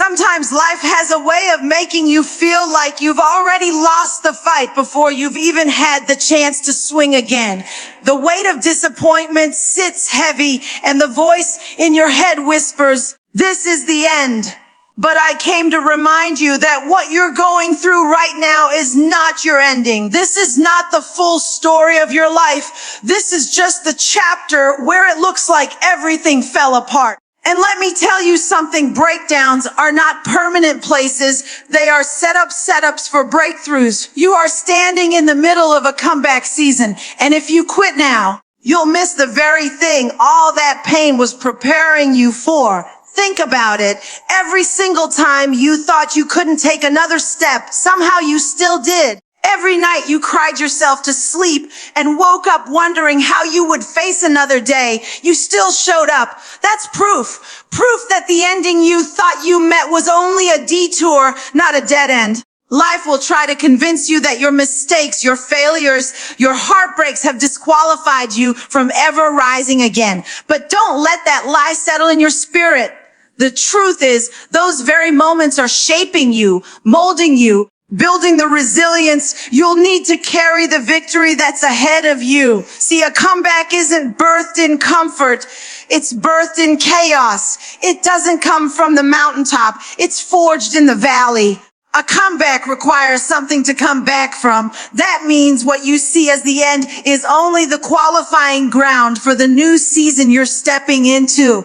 Sometimes life has a way of making you feel like you've already lost the fight before you've even had the chance to swing again. The weight of disappointment sits heavy and the voice in your head whispers, "This is the end." But I came to remind you that what you're going through right now is not your ending. This is not the full story of your life. This is just the chapter where it looks like everything fell apart. And let me tell you something, breakdowns are not permanent places. They are setups for breakthroughs. You are standing in the middle of a comeback season. And if you quit now, you'll miss the very thing all that pain was preparing you for. Think about it. Every single time you thought you couldn't take another step, somehow you still did. Every night you cried yourself to sleep and woke up wondering how you would face another day. You still showed up. That's proof. Proof that the ending you thought you met was only a detour, not a dead end. Life will try to convince you that your mistakes, your failures, your heartbreaks have disqualified you from ever rising again. But don't let that lie settle in your spirit. The truth is, those very moments are shaping you, molding you, building the resilience you'll need to carry the victory that's ahead of you. See, a comeback isn't birthed in comfort. It's birthed in chaos. It doesn't come from the mountaintop. It's forged in the valley. A comeback requires something to come back from. That means what you see as the end is only the qualifying ground for the new season you're stepping into.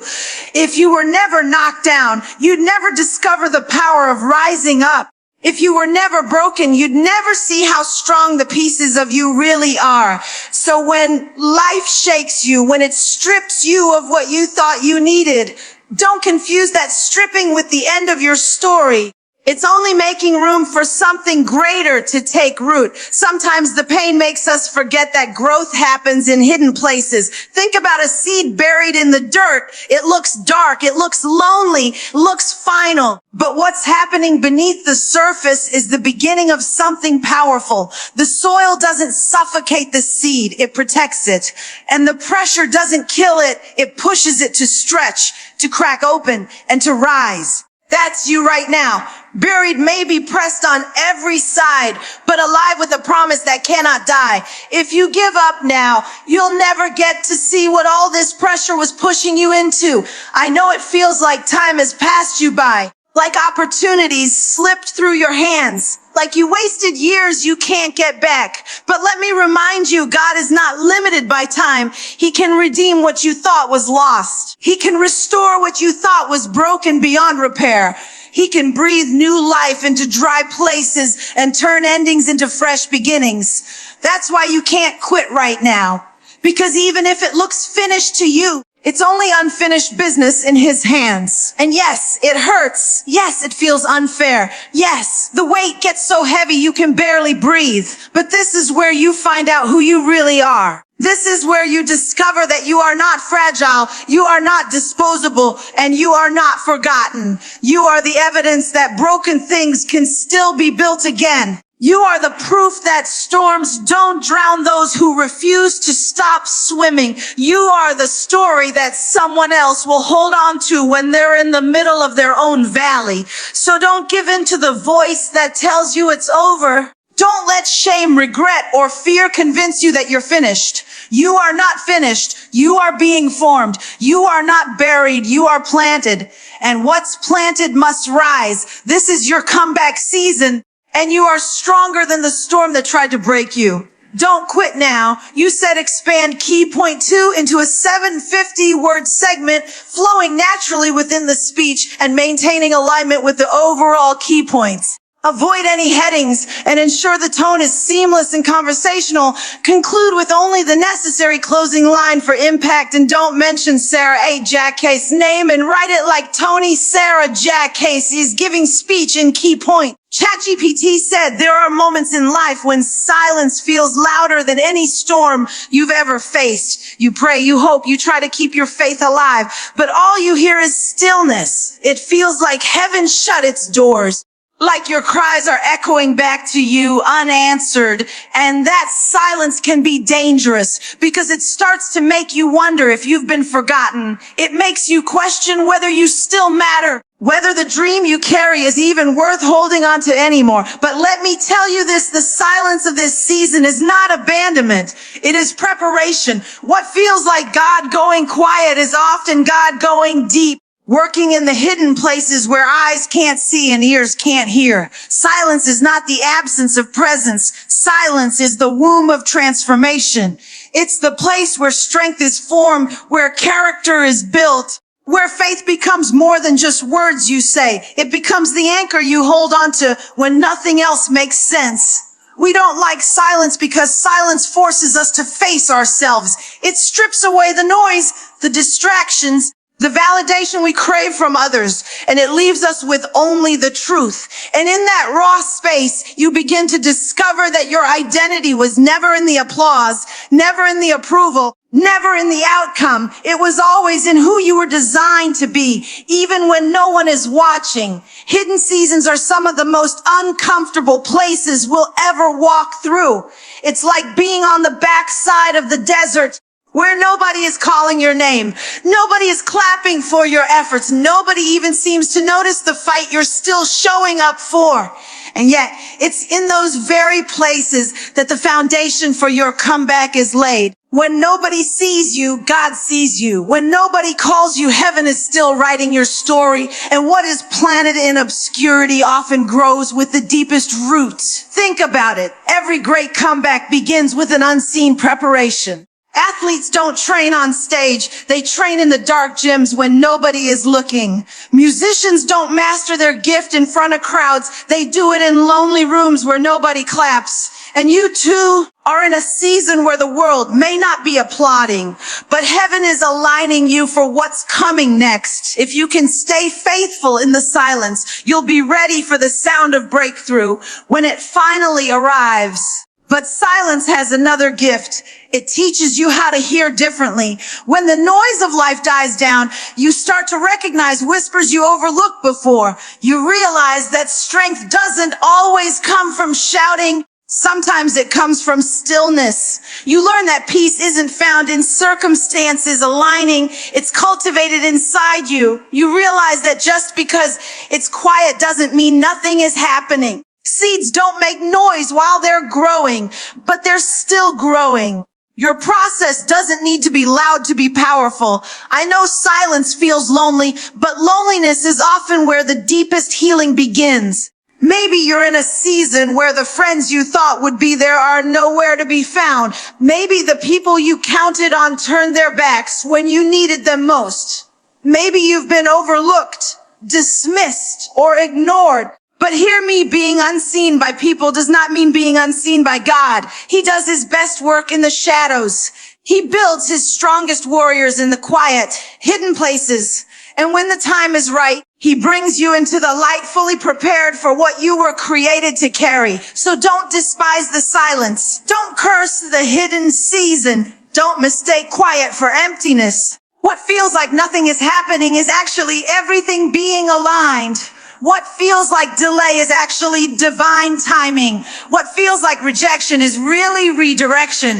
If you were never knocked down, you'd never discover the power of rising up. If you were never broken, you'd never see how strong the pieces of you really are. So when life shakes you, when it strips you of what you thought you needed, don't confuse that stripping with the end of your story. It's only making room for something greater to take root. Sometimes the pain makes us forget that growth happens in hidden places. Think about a seed buried in the dirt. It looks dark. It looks lonely. It looks final. But what's happening beneath the surface is the beginning of something powerful. The soil doesn't suffocate the seed. It protects it. And the pressure doesn't kill it. It pushes it to stretch, to crack open, and to rise. That's you right now. Buried, maybe pressed on every side, but alive with a promise that cannot die. If you give up now, you'll never get to see what all this pressure was pushing you into. I know it feels like time has passed you by, like opportunities slipped through your hands, like you wasted years you can't get back. But let me remind you, God is not limited by time. He can redeem what you thought was lost. He can restore what you thought was broken beyond repair. He can breathe new life into dry places and turn endings into fresh beginnings. That's why you can't quit right now. Because even if it looks finished to you, it's only unfinished business in His hands. And yes, it hurts. Yes, it feels unfair. Yes, the weight gets so heavy you can barely breathe. But this is where you find out who you really are. This is where you discover that you are not fragile, you are not disposable, and you are not forgotten. You are the evidence that broken things can still be built again. You are the proof that storms don't drown those who refuse to stop swimming. You are the story that someone else will hold on to when they're in the middle of their own valley. So don't give in to the voice that tells you it's over. Don't let shame, regret, or fear convince you that you're finished. You are not finished. You are being formed. You are not buried. You are planted. And what's planted must rise. This is your comeback season. And you are stronger than the storm that tried to break you. Don't quit now. You said expand key point 2 into a 750-word segment, flowing naturally within the speech and maintaining alignment with the overall key points. Avoid any headings and ensure the tone is seamless and conversational. Conclude with only the necessary closing line for impact, and don't mention Sarah A. Jakse's name, and write it like Tony Sarah Jakse is giving speech in key point. ChatGPT said there are moments in life when silence feels louder than any storm you've ever faced. You pray, you hope, you try to keep your faith alive, but all you hear is stillness. It feels like heaven shut its doors. like your cries are echoing back to you unanswered. And that silence can be dangerous because it starts to make you wonder if you've been forgotten. It makes you question whether you still matter, whether the dream you carry is even worth holding on to anymore. But let me tell you this, the silence of this season is not abandonment. It is preparation. What feels like God going quiet is often God going deep, working in the hidden places where eyes can't see and ears can't hear. Silence is not the absence of presence. Silence is the womb of transformation. It's the place where strength is formed, where character is built, where faith becomes more than just words you say. It becomes the anchor you hold on to when nothing else makes sense. We don't like silence because silence forces us to face ourselves. It strips away the noise, the distractions, the validation we crave from others, and it leaves us with only the truth. And in that raw space, you begin to discover that your identity was never in the applause, never in the approval, never in the outcome. It was always in who you were designed to be, even when no one is watching. Hidden seasons are some of the most uncomfortable places we'll ever walk through. It's like being on the backside of the desert, where nobody is calling your name. Nobody is clapping for your efforts. Nobody even seems to notice the fight you're still showing up for. And yet, it's in those very places that the foundation for your comeback is laid. When nobody sees you, God sees you. When nobody calls you, heaven is still writing your story. And what is planted in obscurity often grows with the deepest roots. Think about it. Every great comeback begins with an unseen preparation. Athletes don't train on stage. They train in the dark gyms when nobody is looking. Musicians don't master their gift in front of crowds. They do it in lonely rooms where nobody claps. And you too are in a season where the world may not be applauding, but heaven is aligning you for what's coming next. If you can stay faithful in the silence, you'll be ready for the sound of breakthrough when it finally arrives. But silence has another gift. It teaches you how to hear differently. When the noise of life dies down, you start to recognize whispers you overlooked before. You realize that strength doesn't always come from shouting. Sometimes it comes from stillness. You learn that peace isn't found in circumstances aligning. It's cultivated inside you. You realize that just because it's quiet doesn't mean nothing is happening. Seeds don't make noise while they're growing, but they're still growing. Your process doesn't need to be loud to be powerful. I know silence feels lonely, but loneliness is often where the deepest healing begins. Maybe you're in a season where the friends you thought would be there are nowhere to be found. Maybe the people you counted on turned their backs when you needed them most. Maybe you've been overlooked, dismissed, or ignored. But hear me, being unseen by people does not mean being unseen by God. He does his best work in the shadows. He builds his strongest warriors in the quiet, hidden places. And when the time is right, he brings you into the light fully prepared for what you were created to carry. So don't despise the silence. Don't curse the hidden season. Don't mistake quiet for emptiness. What feels like nothing is happening is actually everything being aligned. What feels like delay is actually divine timing. What feels like rejection is really redirection.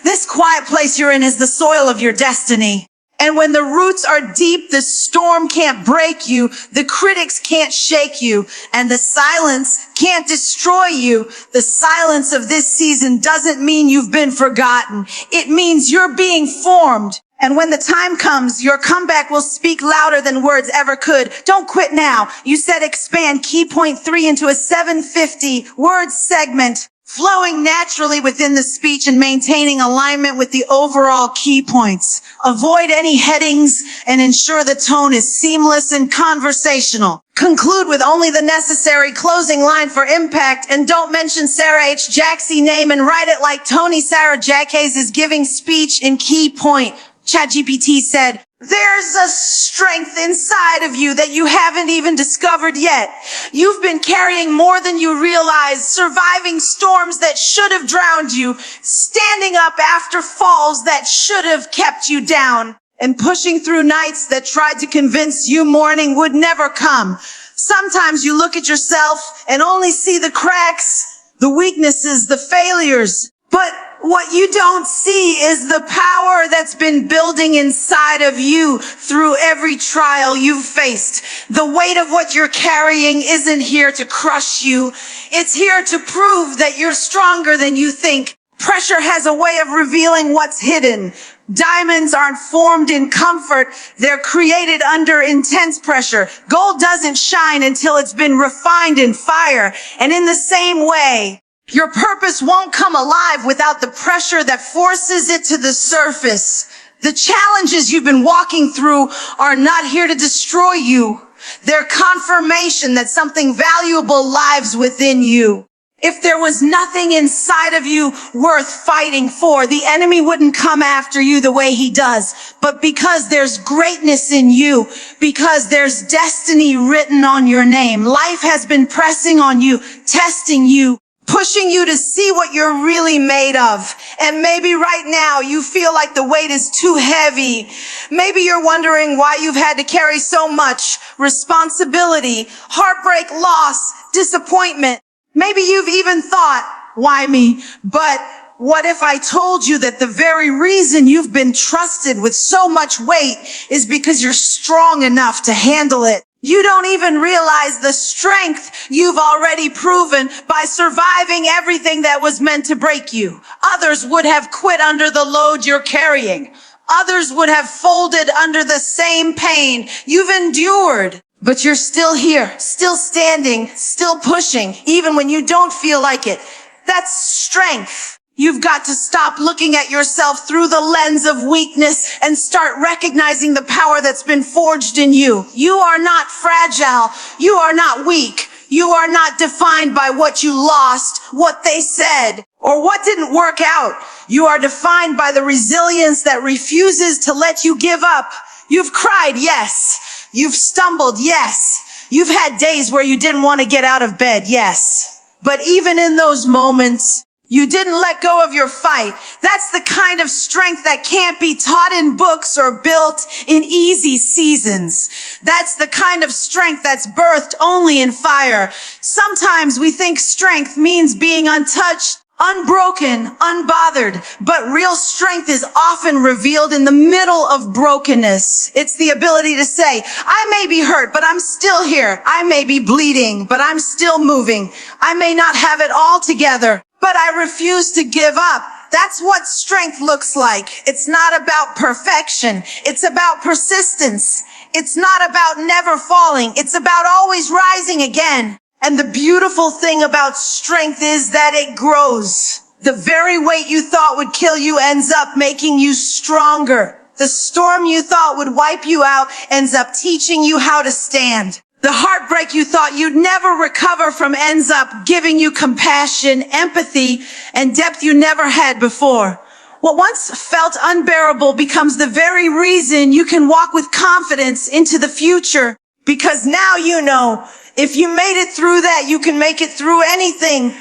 This quiet place you're in is the soil of your destiny. And when the roots are deep, the storm can't break you, the critics can't shake you, and the silence can't destroy you. The silence of this season doesn't mean you've been forgotten. It means you're being formed. And when the time comes, your comeback will speak louder than words ever could. Don't quit now. You said expand key point 3 into a 750 word segment, flowing naturally within the speech and maintaining alignment with the overall key points. Avoid any headings and ensure the tone is seamless and conversational. Conclude with only the necessary closing line for impact, and don't mention Sarah H. Jakse name, and write it like Tony Sarah Jakse is giving speech in key point. ChatGPT said, there's a strength inside of you that you haven't even discovered yet. You've been carrying more than you realize, surviving storms that should have drowned you, standing up after falls that should have kept you down, and pushing through nights that tried to convince you morning would never come. Sometimes you look at yourself and only see the cracks, the weaknesses, the failures. But what you don't see is the power that's been building inside of you through every trial you've faced. The weight of what you're carrying isn't here to crush you. It's here to prove that you're stronger than you think. Pressure has a way of revealing what's hidden. Diamonds aren't formed in comfort. They're created under intense pressure. Gold doesn't shine until it's been refined in fire. And in the same way, your purpose won't come alive without the pressure that forces it to the surface. The challenges you've been walking through are not here to destroy you. They're confirmation that something valuable lives within you. If there was nothing inside of you worth fighting for, the enemy wouldn't come after you the way he does. But because there's greatness in you, because there's destiny written on your name, life has been pressing on you, testing you, pushing you to see what you're really made of. And maybe right now you feel like the weight is too heavy. Maybe you're wondering why you've had to carry so much responsibility, heartbreak, loss, disappointment. Maybe you've even thought, why me? But what if I told you that the very reason you've been trusted with so much weight is because you're strong enough to handle it? You don't even realize the strength you've already proven by surviving everything that was meant to break you. Others would have quit under the load you're carrying. Others would have folded under the same pain you've endured. But you're still here, still standing, still pushing, even when you don't feel like it. That's strength. You've got to stop looking at yourself through the lens of weakness and start recognizing the power that's been forged in you. You are not fragile. You are not weak. You are not defined by what you lost, what they said, or what didn't work out. You are defined by the resilience that refuses to let you give up. You've cried, yes. You've stumbled, yes. You've had days where you didn't want to get out of bed, yes. But even in those moments, you didn't let go of your fight. That's the kind of strength that can't be taught in books or built in easy seasons. That's the kind of strength that's birthed only in fire. Sometimes we think strength means being untouched, unbroken, unbothered, but real strength is often revealed in the middle of brokenness. It's the ability to say, I may be hurt, but I'm still here. I may be bleeding, but I'm still moving. I may not have it all together, but I refuse to give up. That's what strength looks like. It's not about perfection. It's about persistence. It's not about never falling. It's about always rising again. And the beautiful thing about strength is that it grows. The very weight you thought would kill you ends up making you stronger. The storm you thought would wipe you out ends up teaching you how to stand. The heartbreak you thought you'd never recover from ends up giving you compassion, empathy, and depth you never had before. What once felt unbearable becomes the very reason you can walk with confidence into the future. Because now you know, if you made it through that, you can make it through anything.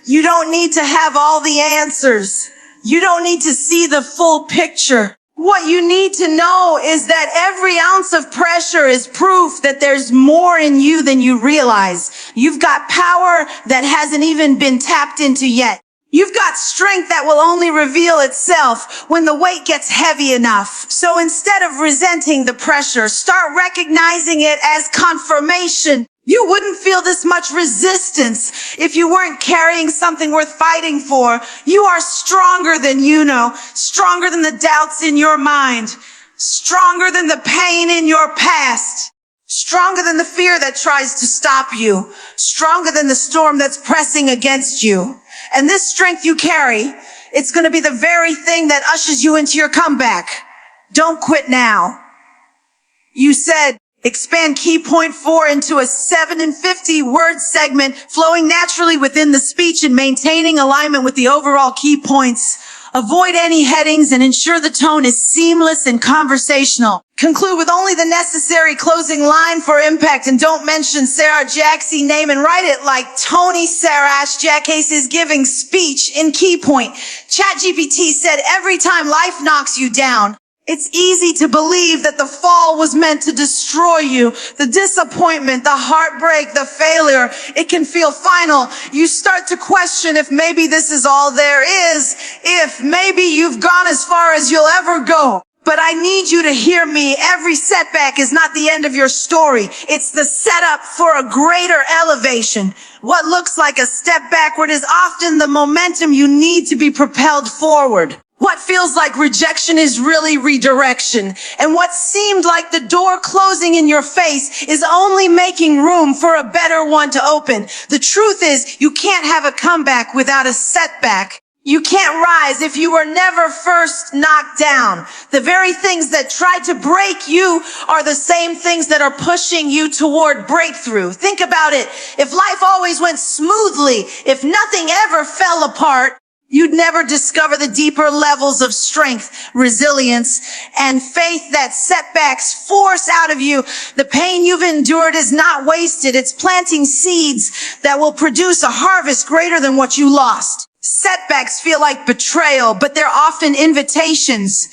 You don't need to have all the answers. You don't need to see the full picture. What you need to know is that every ounce of pressure is proof that there's more in you than you realize. You've got power that hasn't even been tapped into yet. You've got strength that will only reveal itself when the weight gets heavy enough. So instead of resenting the pressure, start recognizing it as confirmation. You wouldn't feel this much resistance if you weren't carrying something worth fighting for. You are stronger than you know, stronger than the doubts in your mind, stronger than the pain in your past, stronger than the fear that tries to stop you, stronger than the storm that's pressing against you. And this strength you carry, it's going to be the very thing that ushers you into your comeback. Don't quit now. You said, expand key point 4 into a 7 and 50 word segment, flowing naturally within the speech and maintaining alignment with the overall key points. Avoid any headings and ensure the tone is seamless and conversational. Conclude with only the necessary closing line for impact, and don't mention Sarah Jakse name and write it like Tony Sarash. Jakse is giving speech in key point. ChatGPT said every time life knocks you down, It's easy to believe that the fall was meant to destroy you. The disappointment, the heartbreak, the failure, it can feel final. You start to question if maybe this is all there is, if maybe you've gone as far as you'll ever go. But I need you to hear me. Every setback is not the end of your story. It's the setup for a greater elevation. What looks like a step backward is often the momentum you need to be propelled forward. What feels like rejection is really redirection. And what seemed like the door closing in your face is only making room for a better one to open. The truth is, you can't have a comeback without a setback. You can't rise if you were never first knocked down. The very things that tried to break you are the same things that are pushing you toward breakthrough. Think about it. If life always went smoothly, if nothing ever fell apart, you'd never discover the deeper levels of strength, resilience, and faith that setbacks force out of you. The pain you've endured is not wasted. It's planting seeds that will produce a harvest greater than what you lost. Setbacks feel like betrayal, but they're often invitations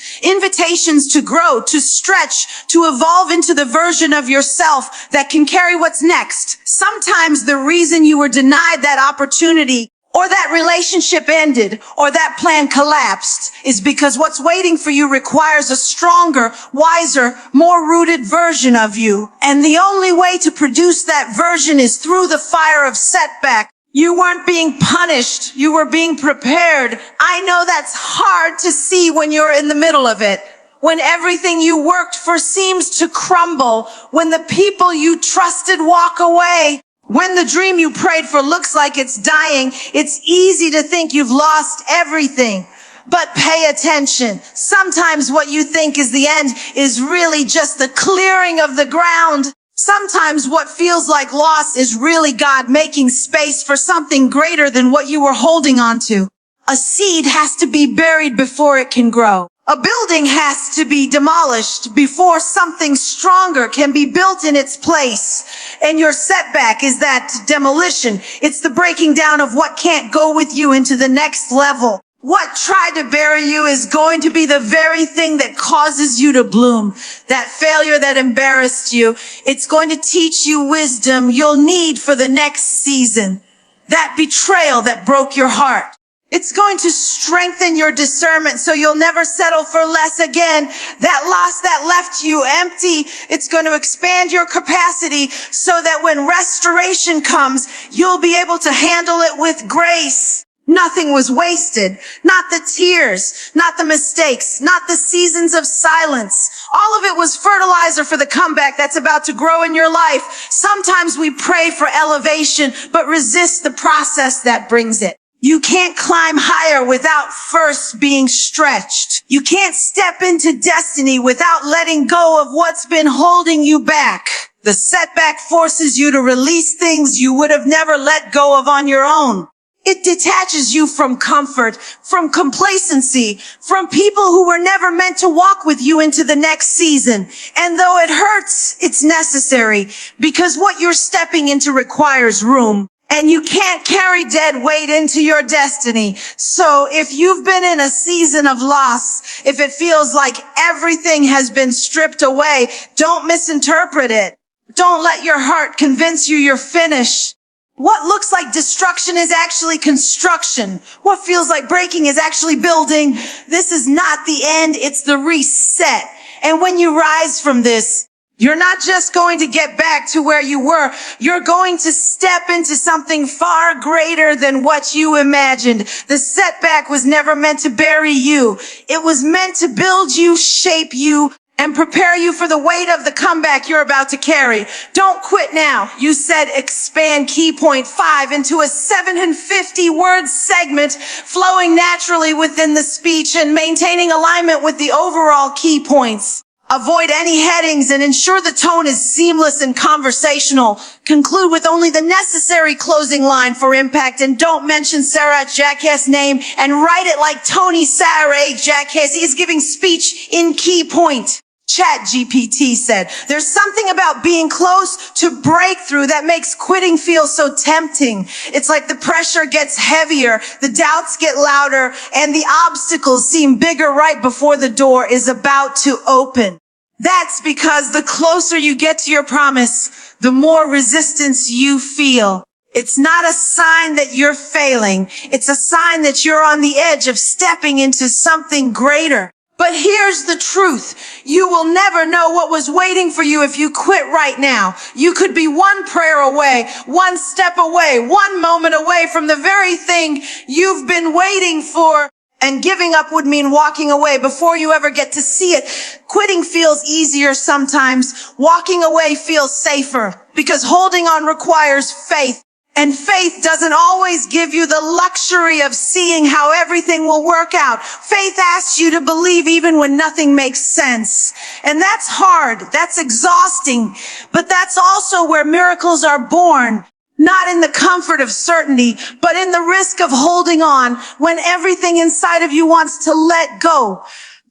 to grow, to stretch, to evolve into the version of yourself that can carry what's next. Sometimes the reason you were denied that opportunity, or that relationship ended, or that plan collapsed, is because what's waiting for you requires a stronger, wiser, more rooted version of you. And the only way to produce that version is through the fire of setback. You weren't being punished. You were being prepared. I know that's hard to see when you're in the middle of it. When everything you worked for seems to crumble. When the people you trusted walk away. When the dream you prayed for looks like it's dying, it's easy to think you've lost everything. But pay attention. Sometimes what you think is the end is really just the clearing of the ground. Sometimes what feels like loss is really God making space for something greater than what you were holding on to. A seed has to be buried before it can grow. A building has to be demolished before something stronger can be built in its place. And your setback is that demolition. It's the breaking down of what can't go with you into the next level. What tried to bury you is going to be the very thing that causes you to bloom. That failure that embarrassed you, it's going to teach you wisdom you'll need for the next season. That betrayal that broke your heart, it's going to strengthen your discernment so you'll never settle for less again. That loss that left you empty, it's going to expand your capacity so that when restoration comes, you'll be able to handle it with grace. Nothing was wasted. Not the tears, not the mistakes, not the seasons of silence. All of it was fertilizer for the comeback that's about to grow in your life. Sometimes we pray for elevation, but resist the process that brings it. You can't climb higher without first being stretched. You can't step into destiny without letting go of what's been holding you back. The setback forces you to release things you would have never let go of on your own. It detaches you from comfort, from complacency, from people who were never meant to walk with you into the next season. And though it hurts, it's necessary because what you're stepping into requires room. And you can't carry dead weight into your destiny. So if you've been in a season of loss, if it feels like everything has been stripped away, don't misinterpret it. Don't let your heart convince you you're finished. What looks like destruction is actually construction. What feels like breaking is actually building. This is not the end, it's the reset. And when you rise from this, you're not just going to get back to where you were. You're going to step into something far greater than what you imagined. The setback was never meant to bury you. It was meant to build you, shape you, and prepare you for the weight of the comeback you're about to carry. Don't quit now. You said expand key point 5 into a 750-word segment, flowing naturally within the speech and maintaining alignment with the overall key points. Avoid any headings and ensure the tone is seamless and conversational. Conclude with only the necessary closing line for impact and don't mention Sarah Jakse's name and write it like Tony Sarah Jakse is giving speech in key point. Chat GPT said, there's something about being close to breakthrough that makes quitting feel so tempting. It's like the pressure gets heavier, the doubts get louder, and the obstacles seem bigger right before the door is about to open. That's because the closer you get to your promise, the more resistance you feel. It's not a sign that you're failing. It's a sign that you're on the edge of stepping into something greater. But here's the truth. You will never know what was waiting for you if you quit right now. You could be one prayer away, one step away, one moment away from the very thing you've been waiting for. And giving up would mean walking away before you ever get to see it. Quitting feels easier sometimes. Walking away feels safer because holding on requires faith. And faith doesn't always give you the luxury of seeing how everything will work out. Faith asks you to believe even when nothing makes sense. And that's hard. That's exhausting. But that's also where miracles are born. Not in the comfort of certainty, but in the risk of holding on when everything inside of you wants to let go.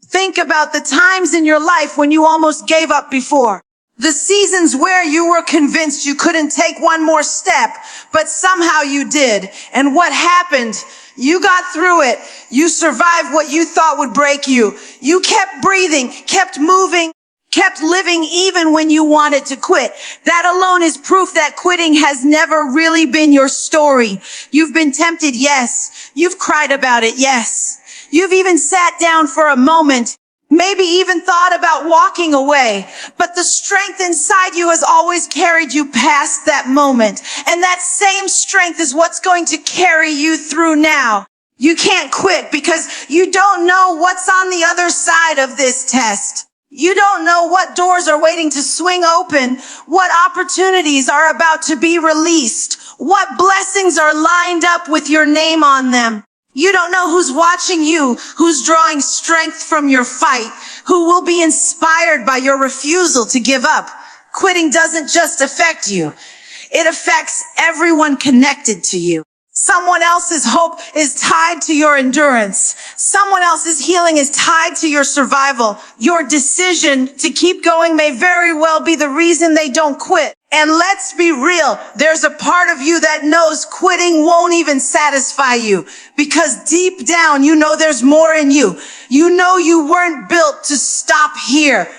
Think about the times in your life when you almost gave up before. The seasons where you were convinced you couldn't take one more step, but somehow you did. And what happened? You got through it. You survived what you thought would break you. You kept breathing, kept moving, kept living even when you wanted to quit. That alone is proof that quitting has never really been your story. You've been tempted, yes. You've cried about it, yes. You've even sat down for a moment. Maybe even thought about walking away, but the strength inside you has always carried you past that moment. And that same strength is what's going to carry you through now. You can't quit because you don't know what's on the other side of this test. You don't know what doors are waiting to swing open, what opportunities are about to be released, what blessings are lined up with your name on them. You don't know who's watching you, who's drawing strength from your fight, who will be inspired by your refusal to give up. Quitting doesn't just affect you. It affects everyone connected to you. Someone else's hope is tied to your endurance. Someone else's healing is tied to your survival. Your decision to keep going may very well be the reason they don't quit. And let's be real, there's a part of you that knows quitting won't even satisfy you because deep down you know there's more in you. You know you weren't built to stop here.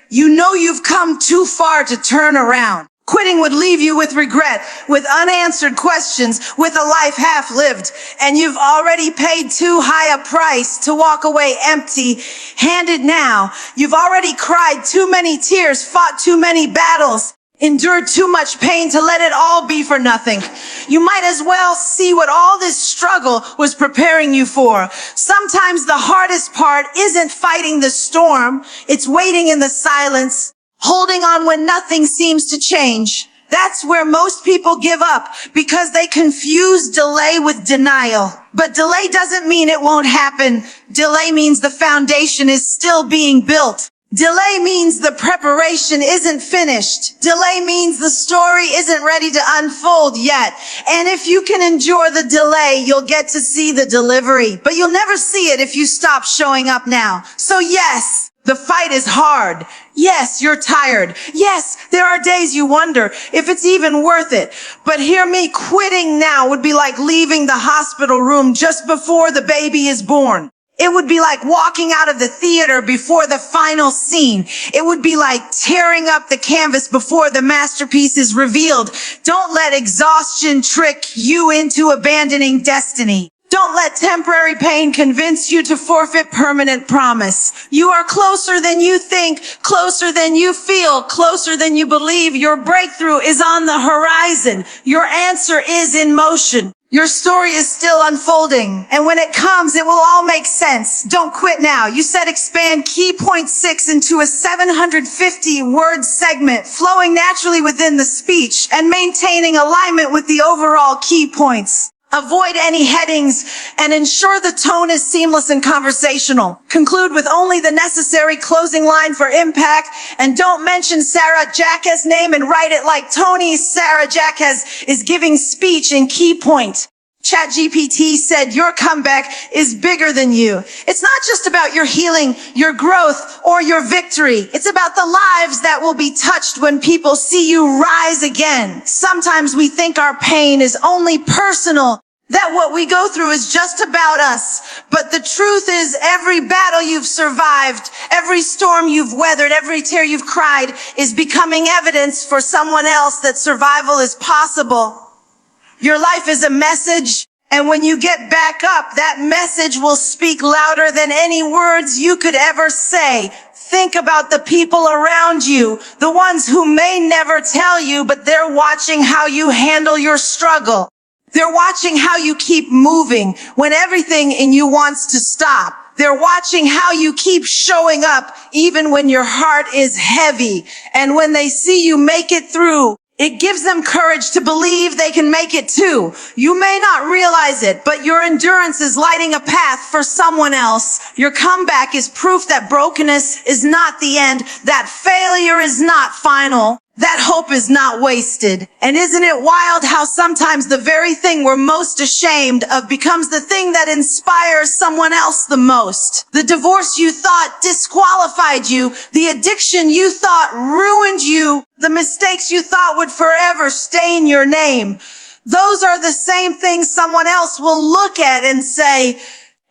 You know you've come too far to turn around. Quitting would leave you with regret, with unanswered questions, with a life half lived, and you've already paid too high a price to walk away empty-handed now. You've already cried too many tears, fought too many battles, endured too much pain to let it all be for nothing. You might as well see what all this struggle was preparing you for. Sometimes the hardest part isn't fighting the storm, it's waiting in the silence, holding on when nothing seems to change. That's where most people give up because they confuse delay with denial. But delay doesn't mean it won't happen. Delay means the foundation is still being built. Delay means the preparation isn't finished. Delay means the story isn't ready to unfold yet. And if you can endure the delay, you'll get to see the delivery. But you'll never see it if you stop showing up now. So yes, the fight is hard. Yes, you're tired. Yes, there are days you wonder if it's even worth it. But hear me, quitting now would be like leaving the hospital room just before the baby is born. It would be like walking out of the theater before the final scene. It would be like tearing up the canvas before the masterpiece is revealed. Don't let exhaustion trick you into abandoning destiny. Don't let temporary pain convince you to forfeit permanent promise. You are closer than you think, closer than you feel, closer than you believe. Your breakthrough is on the horizon. Your answer is in motion. Your story is still unfolding, and when it comes, it will all make sense. Don't quit now. You said expand key point 6 into a 750-word segment, flowing naturally within the speech and maintaining alignment with the overall key points. Avoid any headings and ensure the tone is seamless and conversational. Conclude with only the necessary closing line for impact, and don't mention Sarah Jakse's name and write it like Tony. Sarah Jakse is giving speech in key point. ChatGPT said your comeback is bigger than you. It's not just about your healing, your growth, or your victory. It's about the lives that will be touched when people see you rise again. Sometimes we think our pain is only personal, that what we go through is just about us. But the truth is, every battle you've survived, every storm you've weathered, every tear you've cried is becoming evidence for someone else that survival is possible. Your life is a message, and when you get back up, that message will speak louder than any words you could ever say. Think about the people around you, the ones who may never tell you, but they're watching how you handle your struggle. They're watching how you keep moving when everything in you wants to stop. They're watching how you keep showing up even when your heart is heavy. And when they see you make it through, it gives them courage to believe they can make it too. You may not realize it, but your endurance is lighting a path for someone else. Your comeback is proof that brokenness is not the end, that failure is not final, that hope is not wasted. And isn't it wild how sometimes the very thing we're most ashamed of becomes the thing that inspires someone else the most? The divorce you thought disqualified you, the addiction you thought ruined you, the mistakes you thought would forever stain your name. Those are the same things someone else will look at and say,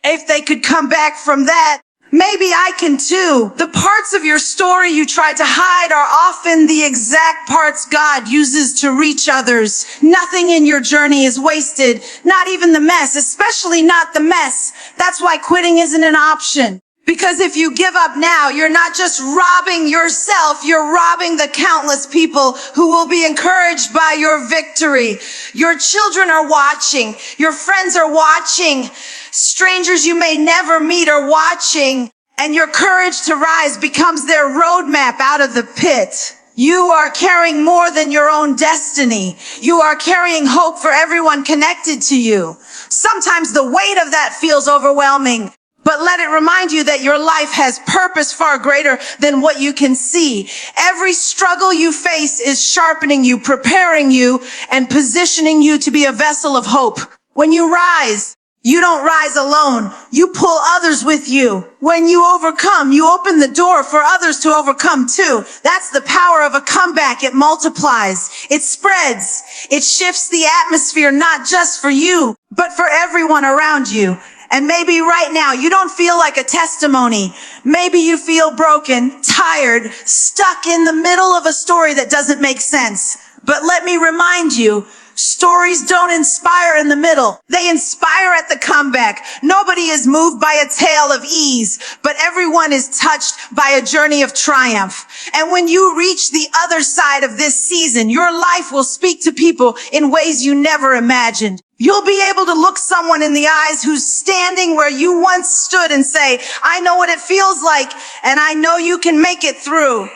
if they could come back from that, maybe I can too. The parts of your story you tried to hide are often the exact parts God uses to reach others. Nothing in your journey is wasted, not even the mess, especially not the mess. That's why quitting isn't an option. Because if you give up now, you're not just robbing yourself, you're robbing the countless people who will be encouraged by your victory. Your children are watching, your friends are watching, strangers you may never meet are watching, and your courage to rise becomes their roadmap out of the pit. You are carrying more than your own destiny. You are carrying hope for everyone connected to you. Sometimes the weight of that feels overwhelming. But let it remind you that your life has purpose far greater than what you can see. Every struggle you face is sharpening you, preparing you, and positioning you to be a vessel of hope. When you rise, you don't rise alone. You pull others with you. When you overcome, you open the door for others to overcome too. That's the power of a comeback. It multiplies. It spreads. It shifts the atmosphere, not just for you, but for everyone around you. And maybe right now you don't feel like a testimony. Maybe you feel broken, tired, stuck in the middle of a story that doesn't make sense. But let me remind you, stories don't inspire in the middle. They inspire at the comeback. Nobody is moved by a tale of ease, but everyone is touched by a journey of triumph. And when you reach the other side of this season, your life will speak to people in ways you never imagined. You'll be able to look someone in the eyes who's standing where you once stood and say, I know what it feels like, and I know you can make it through.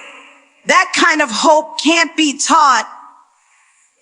That kind of hope can't be taught.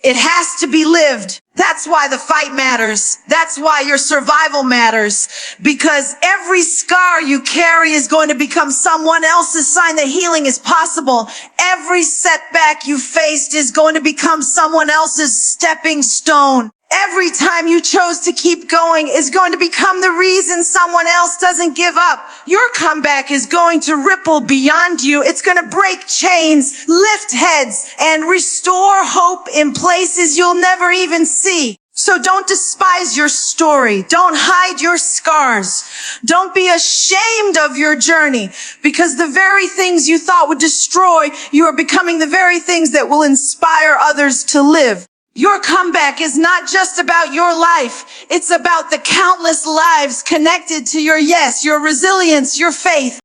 It has to be lived. That's why the fight matters. That's why your survival matters. Because every scar you carry is going to become someone else's sign that healing is possible. Every setback you faced is going to become someone else's stepping stone. Every time you chose to keep going is going to become the reason someone else doesn't give up. Your comeback is going to ripple beyond you. It's going to break chains, lift heads, and restore hope in places you'll never even see. So don't despise your story. Don't hide your scars. Don't be ashamed of your journey, because the very things you thought would destroy, you are becoming the very things that will inspire others to live. Your comeback is not just about your life. It's about the countless lives connected to your yes, your resilience, your faith,